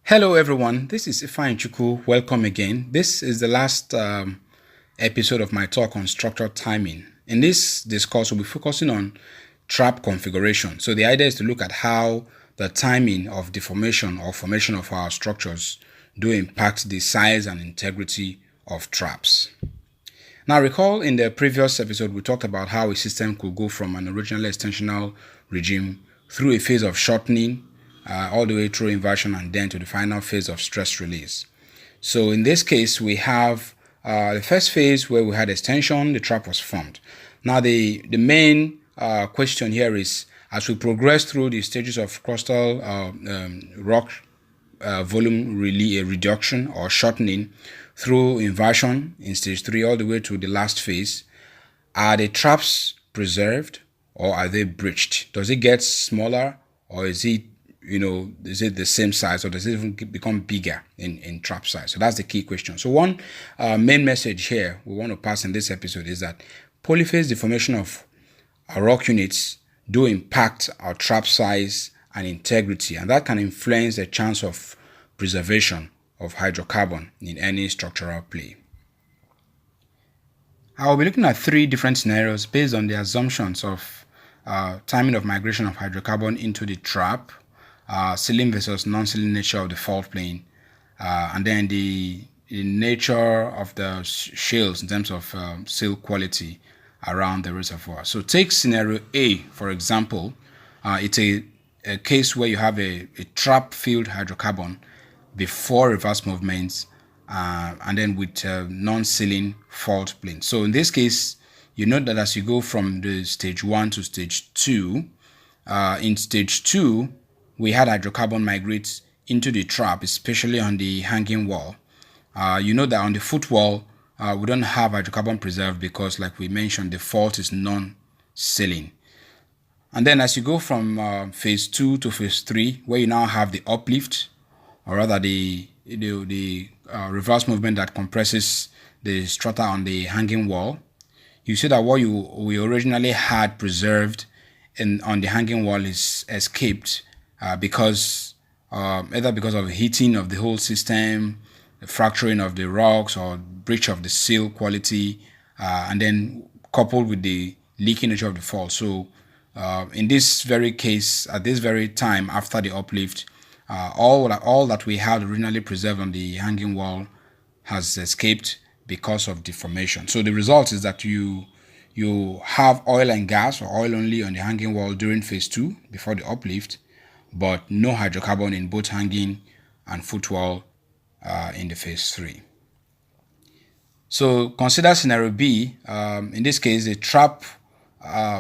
Hello everyone, this is Ifeanyi Chukwu. Welcome again. This is the last episode of my talk on structural timing. In this discourse, we'll be focusing on trap configuration. So the idea is to look at how the timing of deformation or formation of our structures do impact the size and integrity of traps. Now recall in the previous episode, we talked about how a system could go from an originally extensional regime through a phase of shortening, all the way through inversion and then to the final phase of stress release. So in this case, we have the first phase where we had extension, the trap was formed. Now the main question here is, as we progress through the stages of crustal rock volume reduction or shortening through inversion in stage 3 all the way to the last phase, are the traps preserved or are they breached? Does it get smaller or is it the same size, or does it even become bigger in trap size? So that's the key question. So one main message here we want to pass in this episode is that polyphase deformation of our rock units do impact our trap size and integrity, and that can influence the chance of preservation of hydrocarbon in any structural play. I will be looking at 3 different scenarios based on the assumptions of timing of migration of hydrocarbon into the trap, sealing versus non-sealing nature of the fault plane, and then the nature of the shales in terms of seal quality around the reservoir. So take scenario A, for example. It's a case where you have a trap-filled hydrocarbon before reverse movements, and then with non-sealing fault plane. So in this case, you note that as you go from the stage 1 to stage 2, in stage 2, we had hydrocarbon migrate into the trap, especially on the hanging wall. You know that on the footwall, we don't have hydrocarbon preserved because, like we mentioned, the fault is non-sealing. And then as you go from phase 2 to phase 3, where you now have the uplift, or rather the reverse movement that compresses the strata on the hanging wall, you see that what we originally had preserved on the hanging wall is escaped because either because of heating of the whole system, the fracturing of the rocks, or breach of the seal quality, and then coupled with the leaking nature of the fault. So in this very case, at this very time after the uplift, all that we had originally preserved on the hanging wall has escaped because of deformation. So the result is that you have oil and gas, or oil only, on the hanging wall during phase 2 before the uplift, but no hydrocarbon in both hanging and footwall in the phase 3. So consider scenario B. In this case, the trap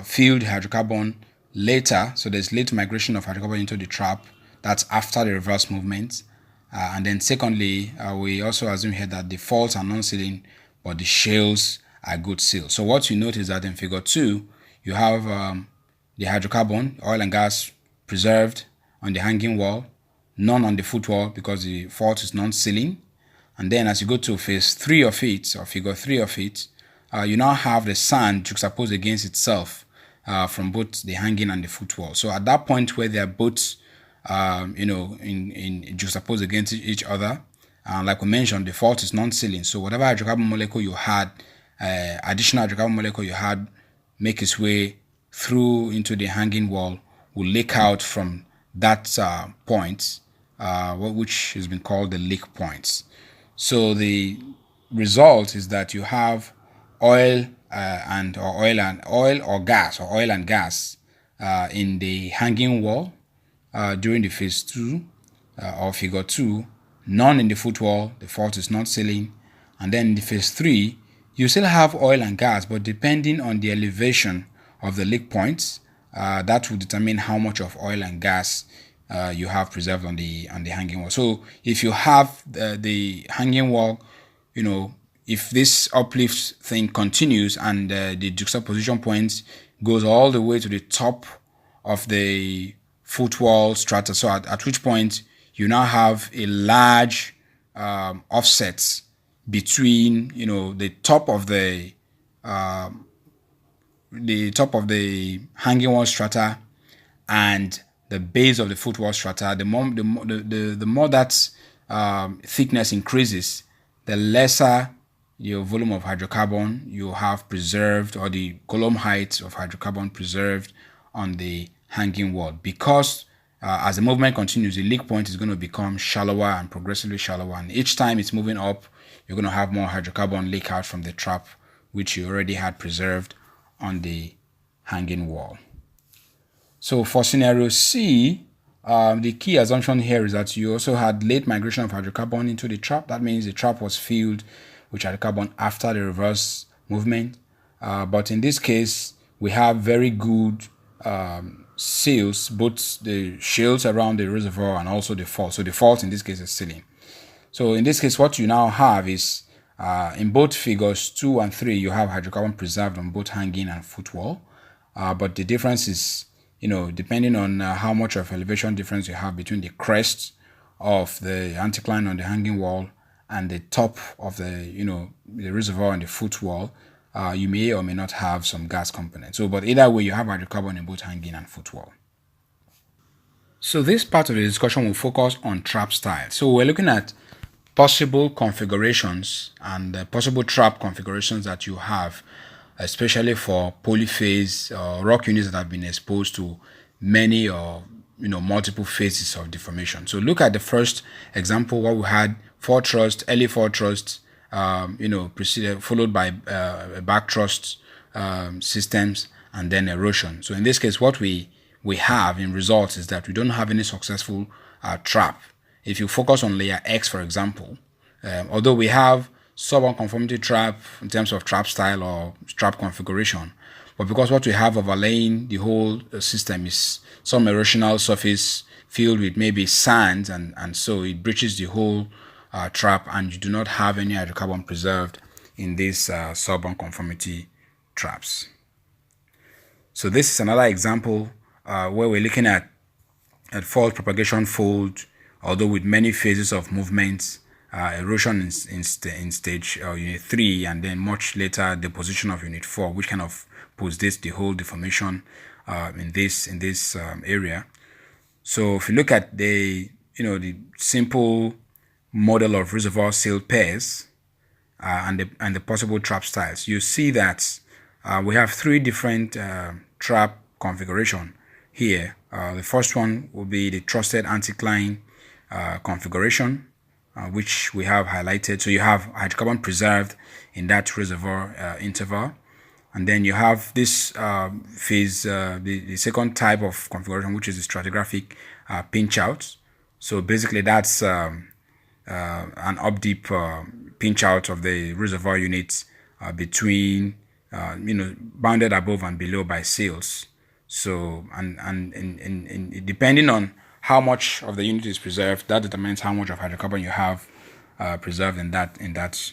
filled hydrocarbon later, so there's late migration of hydrocarbon into the trap. That's after the reverse movement. And then secondly, we also assume here that the faults are non-sealing, but the shales are good seal. So what you notice that in figure 2, you have the hydrocarbon, oil and gas, preserved on the hanging wall, none on the footwall because the fault is non-sealing. And then as you go to phase 3 of it, or figure 3 of it, you now have the sand juxtaposed against itself from both the hanging and the footwall. So at that point where they are both in juxtaposed against each other, like we mentioned, the fault is non-sealing. So whatever hydrocarbon molecule you had, additional hydrocarbon molecule you had, make its way through into the hanging wall, will leak out from that point, which has been called the leak points. So the result is that you have oil or gas in the hanging wall during the phase 2 or figure 2, none in the footwall, the fault is not sealing. And then in the phase 3, you still have oil and gas, but depending on the elevation of the leak points, that will determine how much of oil and gas you have preserved on the hanging wall. So if you have the hanging wall, if this uplift thing continues and the juxtaposition point goes all the way to the top of the footwall strata, so at which point you now have a large offset between the top of the hanging wall strata and the base of the footwall strata, the more that thickness increases, the lesser your volume of hydrocarbon you have preserved, or the column height of hydrocarbon preserved on the hanging wall. Because as the movement continues, the leak point is going to become shallower and progressively shallower, and each time it's moving up, you're going to have more hydrocarbon leak out from the trap, which you already had preserved on the hanging wall. So for scenario C, the key assumption here is that you also had late migration of hydrocarbon into the trap. That means the trap was filled with hydrocarbon after the reverse movement. But in this case, we have very good seals, both the shales around the reservoir and also the fault. So the fault in this case is sealing. So in this case, what you now have is in both figures 2 and 3, you have hydrocarbon preserved on both hanging and footwall. But the difference is, depending on how much of elevation difference you have between the crest of the anticline on the hanging wall and the top of the, the reservoir and the footwall, you may or may not have some gas component. So, but either way, you have hydrocarbon in both hanging and footwall. So this part of the discussion will focus on trap style. So we're looking at possible configurations and possible trap configurations that you have, especially for polyphase rock units that have been exposed to many or multiple phases of deformation. So look at the first example where we had fore thrust, early fore thrust, preceded followed by back thrust systems, and then erosion. So in this case, what we have in results is that we don't have any successful trap. If you focus on layer X, for example, although we have sub-unconformity trap in terms of trap style or trap configuration, but because what we have overlaying the whole system is some erosional surface filled with maybe sand, and so it breaches the whole trap, and you do not have any hydrocarbon preserved in these sub-unconformity traps. So this is another example where we're looking at fault propagation fold, although with many phases of movement, erosion in stage unit 3, and then much later deposition of unit 4, which kind of puts the whole deformation in this area. So if you look at the simple model of Reservoir-Seal pairs and the possible trap styles, you see that we have 3 different trap configuration here. The first one will be the trusted anticline configuration, which we have highlighted. So you have hydrocarbon preserved in that reservoir interval, and then you have this phase, the second type of configuration, which is the stratigraphic pinch out. So basically that's an up deep pinch out of the reservoir units between bounded above and below by seals. So and depending on how much of the unit is preserved, that determines how much of hydrocarbon you have preserved in that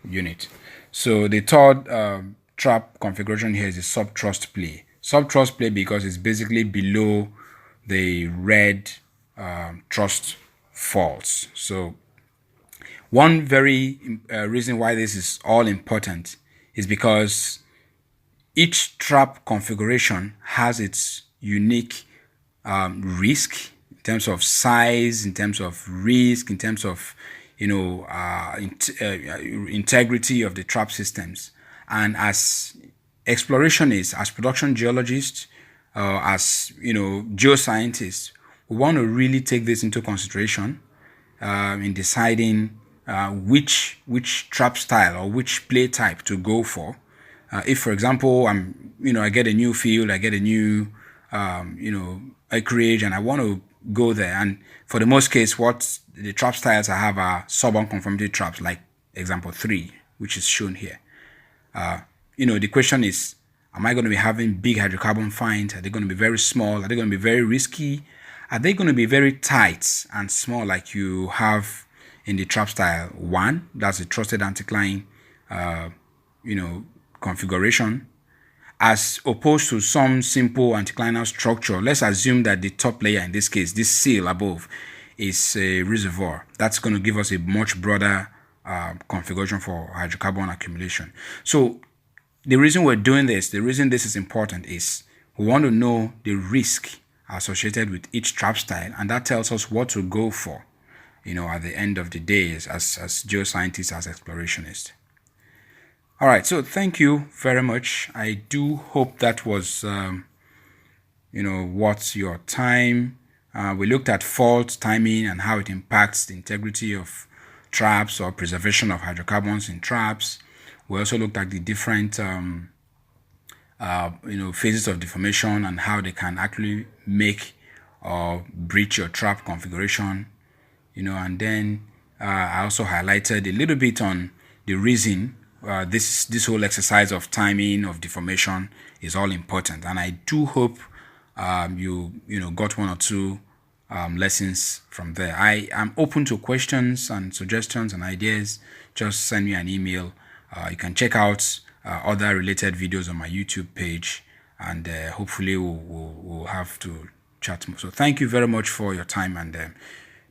unit. So the third trap configuration here is the sub-thrust play. Sub-thrust play because it's basically below the red thrust faults. So one very reason why this is all important is because each trap configuration has its unique risk in terms of size, in terms of risk, in terms of integrity of the trap systems. And as explorationists, as production geologists, as geoscientists, we want to really take this into consideration in deciding which trap style or which play type to go for. If, for example, I get a new field, I get a new acreage, and I want to go there, and for the most case, what the trap styles I have are sub-unconformity traps, like example 3, which is shown here. The question is, am I going to be having big hydrocarbon finds? Are they going to be very small? Are they going to be very risky? Are they going to be very tight and small like you have in the trap style 1? That's the trusted anticline, configuration, as opposed to some simple anticlinal structure. Let's assume that the top layer, in this case, this seal above, is a reservoir. That's going to give us a much broader configuration for hydrocarbon accumulation. So the reason we're doing this, the reason this is important is we want to know the risk associated with each trap style, and that tells us what to go for, at the end of the day as geoscientists, as explorationists. All right, so thank you very much. I do hope that was, worth your time. We looked at fault timing and how it impacts the integrity of traps or preservation of hydrocarbons in traps. We also looked at the different phases of deformation and how they can actually make or breach your trap configuration. And then I also highlighted a little bit on the reason this whole exercise of timing of deformation is all important. And I do hope you got one or two lessons from there. I am open to questions and suggestions and ideas. Just send me an email. You can check out other related videos on my YouTube page, and hopefully we'll have to chat more. So thank you very much for your time, and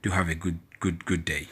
do have a good day.